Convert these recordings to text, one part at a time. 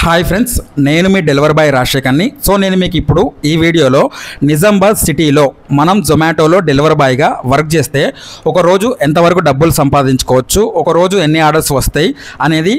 Hi friends, నేను మీ delivery boy రాజశేఖర్ని. So నేను మీకు ఇప్పుడు ఈ వీడియోలో నిజామాబాద్ సిటీలో మనం జొమాటోలో డెలివరీ బాయ్గా వర్క్ చేస్తే ఒకరోజు ఎంతవరకు డబ్బులు సంపాదించుకోవచ్చు, ఒకరోజు ఎన్ని ఆర్డర్స్ వస్తాయి అనేది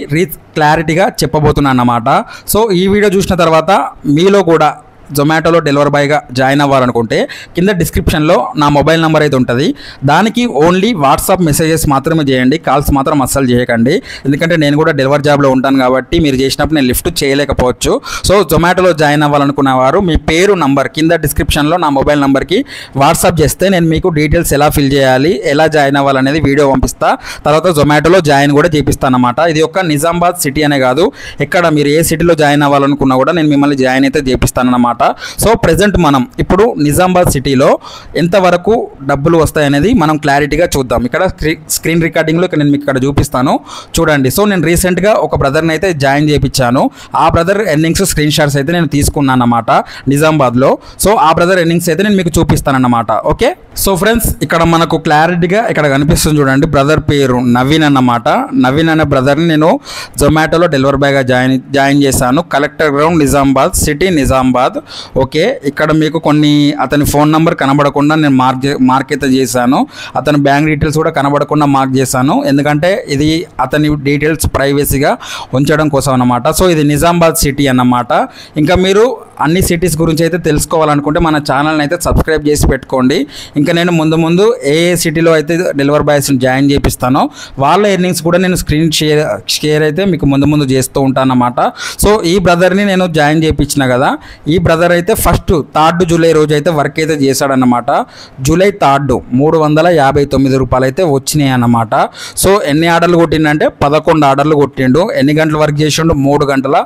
క్లారిటీగా చెప్పబోతున్నాను అన్నమాట. సో ఈ వీడియో చూసిన తర్వాత మీలో కూడా జొమాటోలో డెలివరీ బాయ్గా జాయిన్ అవ్వాలనుకుంటే కింద డిస్క్రిప్షన్లో నా మొబైల్ నెంబర్ అయితే ఉంటుంది. దానికి ఓన్లీ వాట్సాప్ మెసేజెస్ మాత్రమే చేయండి, కాల్స్ మాత్రం అస్సలు చేయకండి. ఎందుకంటే నేను కూడా డెలివరీ జాబ్లో ఉంటాను కాబట్టి మీరు చేసినప్పుడు నేను లిఫ్ట్ చేయలేకపోవచ్చు. సో జొమాటోలో జాయిన్ అవ్వాలనుకున్న వారు మీ పేరు నంబర్ కింద డిస్క్రిప్షన్లో నా మొబైల్ నెంబర్కి వాట్సాప్ చేస్తే నేను మీకు డీటెయిల్స్ ఎలా ఫిల్ చేయాలి, ఎలా జాయిన్ అవ్వాలనేది వీడియో పంపిస్తా. తర్వాత జొమాటోలో జాయిన్ కూడా చేపిస్తాను అన్నమాట. ఇది ఒక నిజామాబాద్ సిటీ అనే కాదు, ఎక్కడ మీరు ఏ సిటీలో జాయిన్ అవ్వాలనుకున్నా కూడా నేను మిమ్మల్ని జాయిన్ అయితే చేపిస్తాను అన్నమాట. సో ప్రెజెంట్ మనం ఇప్పుడు నిజామాబాద్ సిటీలో ఎంతవరకు డబ్బులు వస్తాయనేది మనం క్లారిటీగా చూద్దాం. ఇక్కడ స్క్రీన్ రికార్డింగ్లో నేను మీకు ఇక్కడ చూపిస్తాను, చూడండి. సో నేను రీసెంట్గా ఒక బ్రదర్ని అయితే జాయిన్ చేయించాను. ఆ బ్రదర్ ఎర్నింగ్స్ స్క్రీన్ షాట్స్ అయితే నేను తీసుకున్నాను అన్నమాట నిజామాబాద్లో. సో ఆ బ్రదర్ ఎర్నింగ్స్ అయితే నేను మీకు చూపిస్తాను అన్నమాట. ఓకే, సో ఫ్రెండ్స్ ఇక్కడ మనకు క్లారిటీగా ఇక్కడ కనిపిస్తుంది చూడండి. బ్రదర్ పేరు నవీన్ అన్నమాట. నవీన్ అనే బ్రదర్ని నేను జొమాటోలో డెలివరీ బాయ్గా జాయిన్ చేశాను. Collector ground Nizamabad city, Nizamabad. Okay, ఇక్కడ మీకు కొన్ని అతని ఫోన్ నెంబర్ కనబడకుండా నేను మార్క్ అయితే చేశాను. అతని బ్యాంక్ డీటెయిల్స్ కూడా కనబడకుండా మార్క్ చేశాను, ఎందుకంటే ఇది అతని డీటెయిల్స్ ప్రైవసీగా ఉంచడం కోసం అన్నమాట. సో ఇది నిజామాబాద్ సిటీ అన్నమాట. ఇంకా మీరు అన్ని సిటీస్ గురించి అయితే తెలుసుకోవాలనుకుంటే మన ఛానల్ని అయితే సబ్స్క్రైబ్ చేసి పెట్టుకోండి. ఇంకా నేను ముందు ఏ సిటీలో అయితే డెలివరీ బాయ్స్ని జాయిన్ చేపిస్తానో వాళ్ళ ఎర్నింగ్స్ కూడా నేను స్క్రీన్ షేర్ అయితే మీకు ముందు చేస్తూ ఉంటాను అన్నమాట. సో ఈ బ్రదర్ని నేను జాయిన్ చేయించిన కదా, ఈ బ్రదర్ అయితే ఫస్ట్ 3 జూలై రోజు అయితే వర్క్ అయితే చేశాడన్నమాట. జూలై 3 359 రూపాయలు అయితే వచ్చినాయి అన్నమాట. సో ఎన్ని ఆర్డర్లు కొట్టిండంటే 11 ఆర్డర్లు కొట్టిండు. ఎన్ని గంటలు వర్క్ చేసిండు? 3 గంటల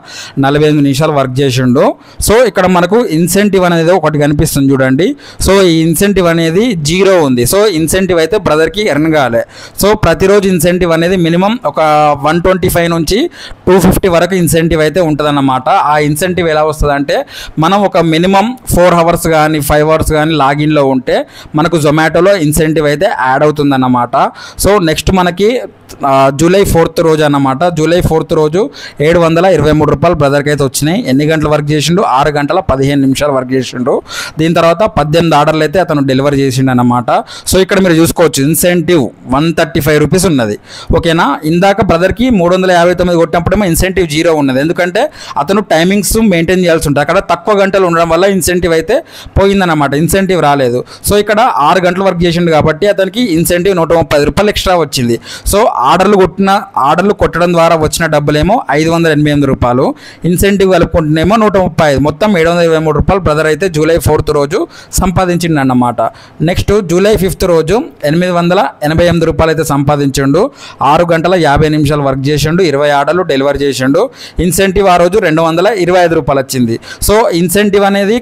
45 నిమిషాలు వర్క్ చేసిండు. సో ఇక్కడ మనకు ఇన్సెంటివ్ అనేది ఒకటి కనిపిస్తుంది చూడండి. సో ఈ ఇన్సెంటివ్ అనేది 0 ఉంది. సో ఇన్సెంటివ్ అయితే బ్రదర్కి ఎర్న్ కాలే. సో ప్రతిరోజు ఇన్సెంటివ్ అనేది మినిమం ఒక 125 నుంచి 250 వరకు ఇన్సెంటివ్ అయితే ఉంటుందన్నమాట. ఆ ఇన్సెంటివ్ ఎలా వస్తుంది అంటే మనం ఒక మినిమం 4 అవర్స్ కానీ 5 అవర్స్ కానీ లాగిన్లో ఉంటే మనకు జొమాటోలో ఇన్సెంటివ్ అయితే యాడ్ అవుతుందన్నమాట. సో నెక్స్ట్ మనకి జూలై 4th రోజు అన్నమాట. జూలై 4th రోజు 723 రూపాయలు బ్రదర్కి అయితే వచ్చినాయి. ఎన్ని గంటలు వర్క్ చేసిండు? 6 గంటల 15 నిమిషాలు వర్క్ చేసిండు. దీని తర్వాత 18 ఆర్డర్లు అయితే అతను డెలివరీ చేసిండు అన్నమాట. సో ఇక్కడ మీరు చూసుకోవచ్చు ఇన్సెంటివ్ 135 రూపీస్ ఉన్నది. ఓకేనా, ఇందాక బ్రదర్కి 359 కొట్టినప్పుడేమో ఇన్సెంటివ్ 0 ఉన్నది, ఎందుకంటే అతను టైమింగ్స్ మెయింటైన్ చేయాల్సి ఉంటుంది. అక్కడ తక్కువ గంటలు ఉండడం వల్ల ఇన్సెంటివ్ అయితే పోయిందన్నమాట, ఇన్సెంటివ్ రాలేదు. సో ఇక్కడ 6 గంటలు వర్క్ చేసిండు కాబట్టి అతనికి ఇన్సెంటివ్ 130 రూపాయలు ఎక్స్ట్రా వచ్చింది. సో ఆర్డర్లు కొట్టడం ద్వారా వచ్చిన డబ్బులేమో 588 రూపాయలు, ఇన్సెంటివ్ కలుపుకుంటేనేమో 135, మొత్తం 723 రూపాయలు బ్రదర్ అయితే జూలై 4th రోజు సంపాదించిండు అన్నమాట. నెక్స్ట్ జూలై 5th రోజు 888 రూపాయలు అయితే సంపాదించిండు. 6 గంటల 50 నిమిషాలు వర్క్ చేసిండు, 20 ఆర్డర్లు డెలివరీ చేసిండు. ఇన్సెంటివ్ ఆ రోజు 225 రూపాయలు వచ్చింది. సో ఇన్సెంటివ్ అనేది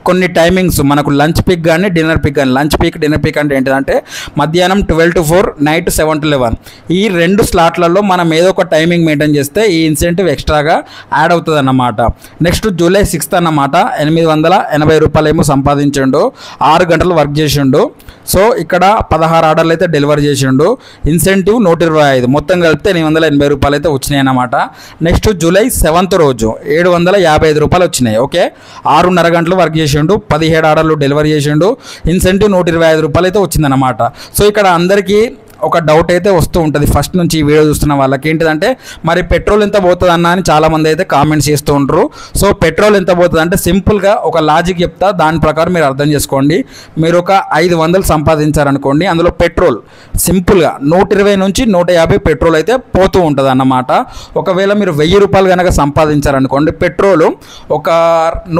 కొన్ని టైమింగ్స్ మనకు లంచ్ పిక్ కానీ డిన్నర్ పిక్ కానీ, లంచ్ పిక్ డిన్నర్ పిక్ అంటే ఏంటంటే మధ్యాహ్నం 12 to 4, నైట్ 7 to 11, ఈ 2 స్లాట్లలో మనం ఏదో ఒక టైమింగ్ మెయింటైన్ చేస్తే ఈ ఇన్సెంటివ్ ఎక్స్ట్రాగా యాడ్ అవుతుంది అన్నమాట. నెక్స్ట్ జూలై 6th అన్నమాట 880 రూపాయలు ఏమో సంపాదించిండు. 6 గంటలు వర్క్ చేసిండు. సో ఇక్కడ 16 ఆర్డర్లు అయితే డెలివరీ చేసిండు. ఇన్సెంటివ్ 125, మొత్తం కలిపితే 880 రూపాయలు అయితే వచ్చినాయి అన్నమాట. నెక్స్ట్ జూలై 7th రోజు 755 రూపాయలు వచ్చినాయి. ఓకే, 6.5 గంటలు వర్క్ చేసిండు, 17 ఆర్డర్లు డెలివరీ చేసిండు. ఇన్సెంటివ్ 125 రూపాయలు అయితే వచ్చిందన్నమాట. సో ఇక్కడ అందరికీ ఒక డౌట్ అయితే వస్తూ ఉంటుంది ఫస్ట్ నుంచి ఈ వీడియో చూస్తున్న వాళ్ళకి, ఏంటిదంటే మరి పెట్రోల్ ఎంత పోతుంది అన్న అని చాలామంది అయితే కామెంట్స్ చేస్తూ ఉంటారు. సో పెట్రోల్ ఎంత పోతుంది అంటే సింపుల్గా ఒక లాజిక్ చెప్తా, దాని ప్రకారం మీరు అర్థం చేసుకోండి. మీరు ఒక 500 సంపాదించారనుకోండి, అందులో పెట్రోల్ సింపుల్గా 120 నుంచి 150 పెట్రోల్ అయితే పోతూ ఉంటుంది అన్నమాట. ఒకవేళ మీరు 1000 రూపాయలు కనుక సంపాదించారనుకోండి, పెట్రోల్ ఒక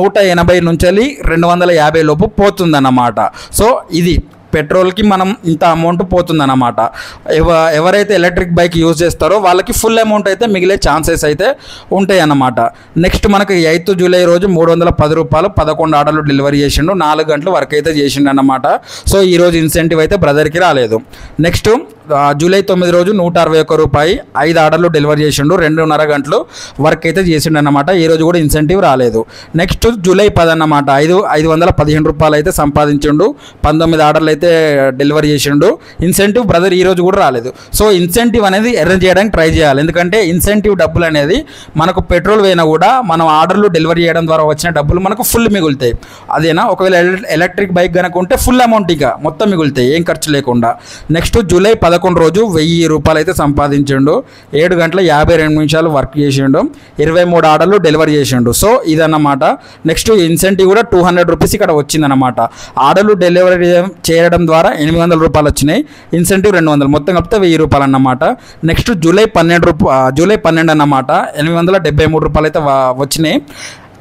180 నుంచి 250 లోపు పోతుందన్నమాట. సో ఇది పెట్రోల్కి మనం ఇంత అమౌంట్ పోతుందన్నమాట. ఎవరైతే ఎలక్ట్రిక్ బైక్ యూజ్ చేస్తారో వాళ్ళకి ఫుల్ అమౌంట్ అయితే మిగిలే ఛాన్సెస్ అయితే ఉంటాయి అన్నమాట. నెక్స్ట్ మనకి 8th జూలై రోజు 310 రూపాయలు 11 ఆర్డర్లు డెలివరీ చేసిండు, 4 గంటలు వర్క్ అయితే చేసిండు అన్నమాట. సో ఈరోజు ఇన్సెంటివ్ అయితే బ్రదర్కి రాలేదు. నెక్స్ట్ జూలై 9 రోజు 161 రూపాయి 5 ఆర్డర్లు డెలివరీ చేసిండు, 2.5 గంటలు వర్క్ అయితే చేసిండు అన్నమాట. ఈ రోజు కూడా ఇన్సెంటివ్ రాలేదు. నెక్స్ట్ జూలై 10 అన్నమాట 515 రూపాయలు అయితే సంపాదించిండు, 19 ఆర్డర్లు అయితే డెలివరీ చేసిండు. ఇన్సెంటివ్ బ్రదర్ ఈ రోజు కూడా రాలేదు. సో ఇన్సెంటివ్ అనేది అరేంజ్ చేయడానికి ట్రై చేయాలి, ఎందుకంటే ఇన్సెంటివ్ డబ్బులు అనేది మనకు పెట్రోల్ పోయినా కూడా మనం ఆర్డర్లు డెలివరీ చేయడం ద్వారా వచ్చిన డబ్బులు మనకు ఫుల్ మిగులుతాయి. అదేనా ఒకవేళ ఎలక్ట్రిక్ బైక్ కనుక ఉంటే ఫుల్ అమౌంట్ ఇక మొత్తం మిగులుతాయి ఏం ఖర్చు లేకుండా. నెక్స్ట్ జూలై 11 రోజు 1000 రూపాయలు అయితే సంపాదించిండు, 7 గంటల 52 నిమిషాలు వర్క్ చేసిండు, 23 ఆర్డర్లు డెలివరీ చేసిండు. సో ఇదన్నమాట. నెక్స్ట్ ఇన్సెంటివ్ కూడా 200 రూపీస్ ఇక్కడ వచ్చిందన్నమాట. ఆర్డర్లు డెలివరీ చేయడం ద్వారా 800 రూపాయలు వచ్చినాయి, ఇన్సెంటివ్ 200, మొత్తం కలిపితే 1000 రూపాయలు అన్నమాట. నెక్స్ట్ జూలై 12 అన్నమాట 873 రూపాయలు అయితే వచ్చినాయి,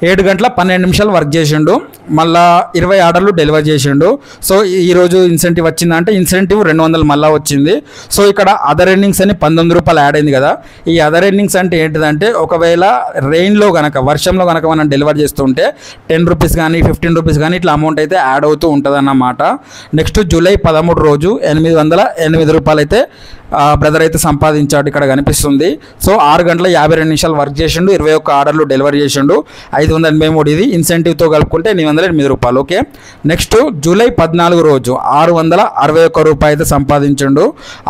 7 గంటల 12 నిమిషాలు వర్క్ చేసిండు, మళ్ళీ 20 ఆర్డర్లు డెలివరీ చేసిండు. సో ఈరోజు ఇన్సెంటివ్ వచ్చిందంటే ఇన్సెంటివ్ 200 మళ్ళీ వచ్చింది. సో ఇక్కడ అదర్ ఎర్నింగ్స్ అని 19 రూపాయలు యాడ్ అయింది కదా. ఈ అదర్ ఎర్నింగ్స్ అంటే ఏంటిదంటే ఒకవేళ రెయిన్లో కనుక వర్షంలో కనుక మనం డెలివరీ చేస్తుంటే 10 రూపీస్ కానీ 15 రూపీస్ కానీ ఇట్లా అమౌంట్ అయితే యాడ్ అవుతూ ఉంటుంది అన్నమాట. నెక్స్ట్ జూలై 13 రోజు 808 రూపాయలు అయితే బ్రదర్ అయితే సంపాదించాడు, ఇక్కడ కనిపిస్తుంది. సో 6 గంటల 52 నిమిషాలు వర్క్ చేసిండు, 21 ఆర్డర్లు డెలివరీ చేసిండు, 583. ఇది ఇన్సెంటివ్తో కలుపుకుంటే 808 రూపాయలు. ఓకే. నెక్స్ట్ జూలై 14 రోజు 661 రూపాయలు అయితే సంపాదించిండు,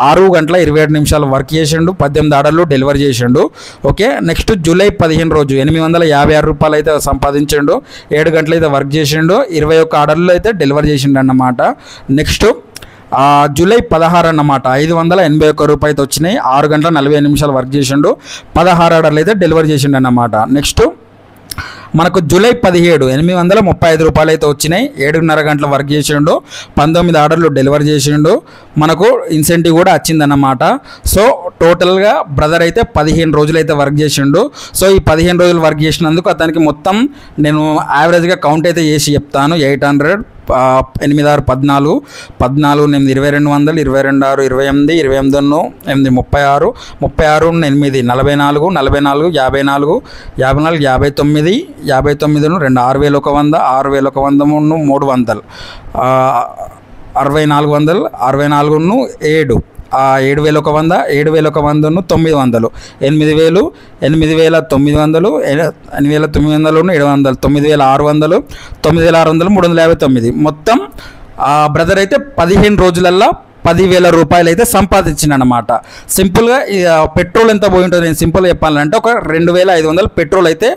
6 గంటల 27 నిమిషాలు వర్క్ చేసిండు, 18 ఆర్డర్లు డెలివరీ చేసిండు. ఓకే. నెక్స్ట్ జూలై 15 రోజు 856 రూపాయలు అయితే సంపాదించిండు, 7 గంటలు అయితే వర్క్ చేసిండు, 21 ఆర్డర్లు అయితే డెలివరీ చేసిండు అన్నమాట. నెక్స్ట్ జూలై 16 అన్నమాట 581 రూపాయలు వచ్చినాయి, 6 గంటల 45 నిమిషాలు వర్క్ చేసిండు, 16 ఆర్డర్లు అయితే డెలివరీ చేసిండు అన్నమాట. నెక్స్ట్ మనకు జూలై 17 835 రూపాయలు అయితే వచ్చినాయి, 7.5 గంటల వర్క్ చేసిండు, 19 ఆర్డర్లు డెలివరీ చేసిండు, మనకు ఇన్సెంటివ్ కూడా వచ్చిందన్నమాట. సో టోటల్గా బ్రదర్ అయితే 15 రోజులు అయితే వర్క్ చేసిండు. సో ఈ 15 రోజులు వర్క్ చేసినందుకు అతనికి మొత్తం నేను యావరేజ్గా కౌంట్ అయితే చేసి చెప్తాను. 800 8 6 14 14 8 2200 22 6 28 28 8 36 36 8 44 44 54 54 59 59 2 6100 6100 300 6400 64 7 7100 7100 900 8000 8900 8900 700 9600 9600 359 మొత్తం బ్రదర్ అయితే 15 రోజులల్లో 10,000 రూపాయలు అయితే సంపాదించిందన్నమాట. సింపుల్గా పెట్రోల్ ఎంత పోయి ఉంటుంది నేను సింపుల్గా చెప్పాలంటే ఒక 2,500 పెట్రోల్ అయితే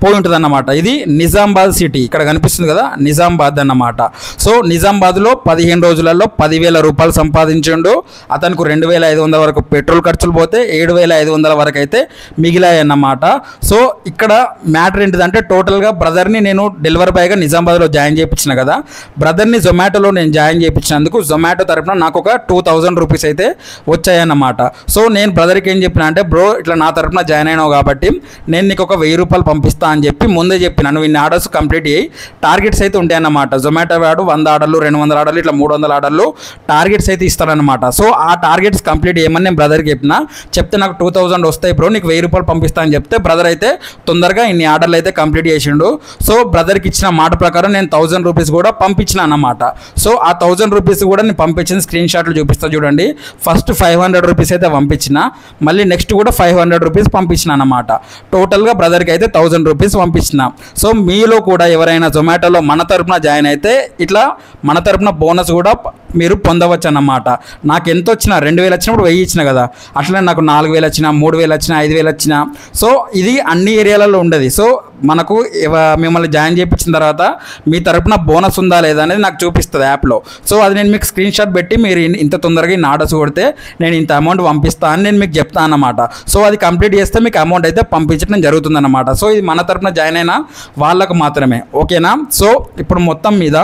పోయి ఉంటుంది అన్నమాట. ఇది నిజామాబాద్ సిటీ, ఇక్కడ కనిపిస్తుంది కదా నిజామాబాద్ అన్నమాట. సో నిజామాబాద్లో 15 రోజులలో 10,000 రూపాయలు సంపాదించిండు. అతనికి 2,500 వరకు పెట్రోల్ ఖర్చులు పోతే 7,500 వరకు అయితే మిగిలాయి అన్నమాట. సో ఇక్కడ మ్యాటర్ ఏంటిదంటే టోటల్గా బ్రదర్ని నేను డెలివరీ బాయ్గా నిజామాబాద్లో జాయిన్ చేయించిన కదా, బ్రదర్ని జొమాటోలో నేను జాయిన్ చేయించినందుకు జొమాటో తరపున నాకు ఒక 2000 రూపీస్ అయితే వచ్చాయన్నమాట. సో నేను బ్రదర్కి ఏం చెప్పిన అంటే బ్రో ఇట్లా నా తరపున జాయిన్ అయినావు కాబట్టి నేను నీకు ఒక 1000 రూపాయలు పంపిస్తా అని చెప్పి ముందే చెప్పిన. నువ్వు ఇన్ని ఆర్డర్స్ కంప్లీట్ అయ్యి టార్గెట్స్ అయితే ఉంటాయన్నమాట. జొమాటో వాడు 100 ఆర్డర్లు 200 ఆర్డర్లు ఇట్లా 300 ఆర్డర్లు టార్గెట్స్ అయితే ఇస్తాడనమాట. సో ఆ టార్గెట్స్ కంప్లీట్ చేయమని నేను బ్రదర్కి చెప్తే నాకు 2000 వస్తాయి బ్రో నీకు 1000 రూపాయలు పంపిస్తా అని చెప్తే బ్రదర్ అయితే తొందరగా ఇన్ని ఆర్డర్లు అయితే కంప్లీట్ చేసిండు. సో బ్రదర్కి ఇచ్చిన మాట ప్రకారం నేను 1000 రూపీస్ కూడా పంపించిన అన్నమాట. సో ఆ 1000 రూపీస్ కూడా నేను పంపించిన స్క్రీన్ షాట్లు చూపిస్తా చూడండి. ఫస్ట్ 500 రూపీస్ అయితే పంపించిన, మళ్ళీ నెక్స్ట్ కూడా 500 రూపీస్ పంపించిన అన్నమాట. టోటల్గా బ్రదర్కి అయితే 1000 రూపీస్ పంపించిన. సో మీలో కూడా ఎవరైనా జొమాటోలో మన తరపున జాయిన్ అయితే ఇట్లా మన తరపున బోనస్ కూడా మీరు పొందవచ్చు అన్నమాట. నాకు ఎంత వచ్చినా 2000 వచ్చినప్పుడు 1000 ఇచ్చిన కదా, అట్లనే నాకు 4000 వచ్చినా 3000 వచ్చినా 5000 వచ్చినా. సో ఇది అన్ని ఏరియాలలో ఉండదు. సో మనకు మిమ్మల్ని జాయిన్ చేయించిన తర్వాత మీ తరపున బోనస్ ఉందా లేదా అనేది నాకు చూపిస్తుంది యాప్లో. సో అది నేను మీకు స్క్రీన్ షాట్ పెట్టి మీరు ఇంత తొందరగా ఈ ఆర్డర్స్ కొడితే నేను ఇంత అమౌంట్ పంపిస్తాను అని నేను మీకు చెప్తాను అన్నమాట. సో అది కంప్లీట్ చేస్తే మీకు అమౌంట్ అయితే పంపించడం జరుగుతుందన్నమాట. సో ఇది మన తరపున జాయిన్ అయిన వాళ్ళకు మాత్రమే, ఓకేనా. సో ఇప్పుడు మొత్తం మీద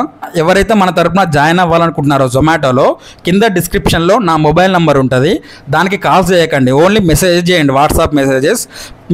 ఎవరైతే మన తరపున జాయిన్ అవ్వాలనుకుంటున్నారో జొమాటోలో కింద డిస్క్రిప్షన్లో నా మొబైల్ నెంబర్ ఉంటుంది, దానికి కాల్ చేయకండి, ఓన్లీ మెసేజ్ చేయండి, వాట్సాప్ మెసేజెస్.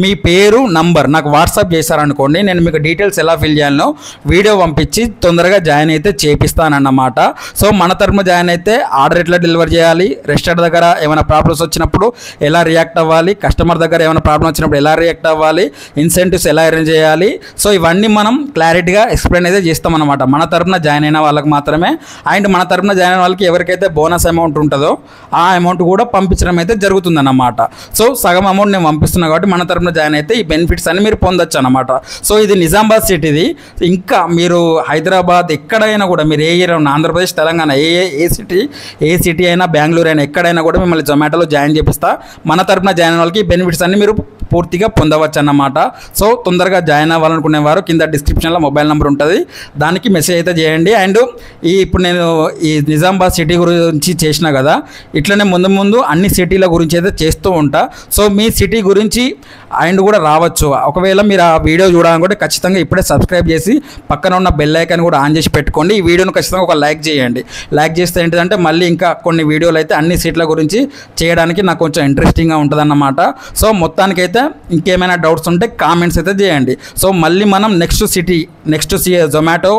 మీ పేరు నంబర్ నాకు వాట్సాప్ చేశారనుకోండి, నేను మీకు డీటెయిల్స్ ఎలా ఫిల్ చేయాలనో వీడియో పంపించి తొందరగా జాయిన్ అయితే చేపిస్తానన్నమాట. సో మన తరపున జాయిన్ అయితే ఆర్డర్ ఎట్లా డెలివర్ చేయాలి, రెస్టారెంట్ దగ్గర ఏమైనా ప్రాబ్లమ్స్ వచ్చినప్పుడు ఎలా రియాక్ట్ అవ్వాలి, కస్టమర్ దగ్గర ఏమైనా ప్రాబ్లమ్ వచ్చినప్పుడు ఎలా రియాక్ట్ అవ్వాలి, ఇన్సెంటివ్స్ ఎలా అరేంజ్ చేయాలి, సో ఇవన్నీ మనం క్లారిటీగా ఎక్స్ప్లెయిన్ అయితే చేస్తామన్నమాట మన తరపున జాయిన్ అయిన వాళ్ళకి మాత్రమే. అండ్ మన తరపున జాయిన్ అయిన వాళ్ళకి ఎవరికైతే బోనస్ అమౌంట్ ఉంటుందో ఆ అమౌంట్ కూడా పంపించడం అయితే జరుగుతుందన్నమాట. సో సగం అమౌంట్ నేను పంపిస్తున్నాను కాబట్టి మన తరపున జాయిన్ అయితే ఈ బెనిఫిట్స్ అన్ని మీరు పొందొచ్చు అన్నమాట. సో ఇది నిజామాబాద్ సిటీది. ఇంకా మీరు హైదరాబాద్ ఎక్కడైనా కూడా మీరు ఏ ఏరియా ఉన్న ఆంధ్రప్రదేశ్ తెలంగాణ ఏ సిటీ అయినా బెంగళూరు అయినా ఎక్కడైనా కూడా మిమ్మల్ని జొమాటోలో జాయిన్ చేపిస్తా. మన తరపున జాయిన్ అయిన వాళ్ళకి బెనిఫిట్స్ అన్ని మీరు పూర్తిగా పొందవచ్చు అన్నమాట. సో తొందరగా జాయిన్ అవ్వాలనుకునేవారు కింద డిస్క్రిప్షన్లో మొబైల్ నెంబర్ ఉంటుంది, దానికి మెసేజ్ అయితే చేయండి. అండ్ ఇప్పుడు నేను ఈ నిజామాబాద్ సిటీ గురించి చేసిన కదా, ఇట్లనే ముందు అన్ని సిటీల గురించి అయితే చేస్తూ ఉంటా. సో మీ సిటీ గురించి అండ్ కూడా రావచ్చు. ఒకవేళ మీరు ఆ వీడియో చూడాలనుకుంటే ఖచ్చితంగా ఇప్పుడే సబ్స్క్రైబ్ చేసి పక్కన ఉన్న బెల్ ఐకాన్ కూడా ఆన్ చేసి పెట్టుకోండి. ఈ వీడియోను ఖచ్చితంగా ఒక లైక్ చేయండి. లైక్ చేస్తే ఏంటంటే మళ్ళీ ఇంకా కొన్ని వీడియోలు అయితే అన్ని సీట్ల గురించి చేయడానికి నాకు కొంచెం ఇంట్రెస్టింగ్గా ఉంటుందన్నమాట. సో మొత్తానికైతే ఇంకేమైనా డౌట్స్ ఉంటే కామెంట్స్ అయితే చేయండి. సో మళ్ళీ మనం నెక్స్ట్ జొమాటో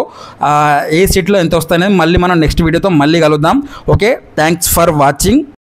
ఏ సిటీలో ఎంత వస్తాయనేది మళ్ళీ మనం నెక్స్ట్ వీడియోతో మళ్ళీ కలుద్దాం. Okay, thanks for watching.